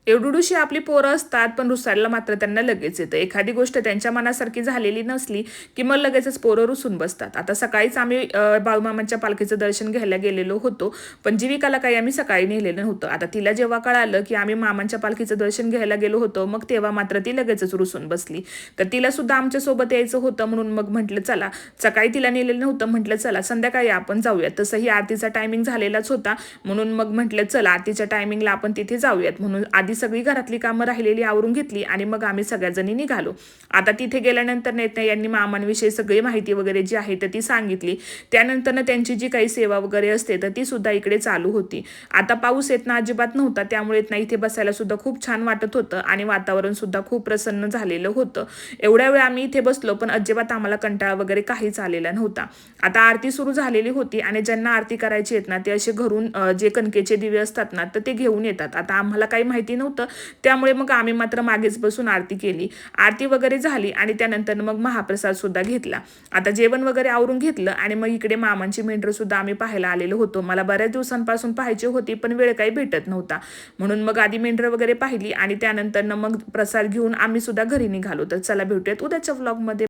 एवढुशी आपली पोरं असतात, पण रुसायला मात्र त्यांना लगेच येतं. एखादी गोष्ट त्यांच्या मनासारखी झालेली नसली, की मग लगेचच पोरं रुसून बसतात. आता सकाळीच आम्ही बाळूमामांच्या पालखीचं दर्शन घ्यायला गेलेलो होतो, पण जीविकाला काही आम्ही सकाळी नेलेलं नव्हतं. आता तिला जेव्हा कळालं, की आम्ही मामांच्या पालखीचं दर्शन घ्यायला गेलो होतो, मग तेव्हा मात्र ती लगेचच रुसून बसली. तर तिला सुद्धा आमच्यासोबत यायचं होतं, म्हणून मग म्हटलं चला, सकाळी तिला नेलेलं नव्हतं, म्हटलं चला संध्याकाळी आपण जाऊयात. तसंही आरतीचा टायमिंग झालेलाच होता, म्हणून मग म्हटलं चला आरतीच्या टायमिंगला आपण तिथे जाऊयात. म्हणून आधी सगळी घरातली कामं राहिलेली आवरून घेतली आणि मग आम्ही सगळ्याजणी निघालो. आता तिथे गेल्यानंतर यांनी मामांविषयी सगळी माहिती वगैरे जी आहे तर ती सांगितली. त्यानंतर त्यांची जी काही सेवा वगैरे असते तर ती सुद्धा इकडे चालू होती. आता पाऊस येत ना अजिबात नव्हता, त्यामुळे इथे बसायला सुद्धा खूप छान वाटत होतं आणि वातावरण सुद्धा खूप प्रसन्न झालेलं होतं. एवढ्या वेळ आम्ही इथे बसलो, पण अजिबात आम्हाला कंटाळा वगैरे काहीच आलेला नव्हता. आता आरती सुरू झालेली होती आणि ज्यांना आरती करायची आहेत ना ते असे घरून जे कणकेचे दिवे असतात ना तर ते घेऊन येतात. आता आम्हाला काही माहिती नव्हतं, त्यामुळे मग आम्ही मात्र मागेच बसून आरती केली. आरती वगैरे झाली आणि त्यानंतर मग महाप्रसाद सुद्धा घेतला. आता जेवण वगैरे आवरून घेतलं आणि मग इकडे मामांची मेंढरं सुद्धा आम्ही पाहायला आलेलो होतो. मला बऱ्याच दिवसांपासून पाहायची होती, पण वेळ काही भेटत नव्हता, म्हणून मग आधी मेंढरं वगैरे पाहिली आणि त्यानंतर मग प्रसाद घेऊन आम्ही सुद्धा घरी निघालो. तर चला भेटूयात उद्याच्या व्लॉगमध्ये.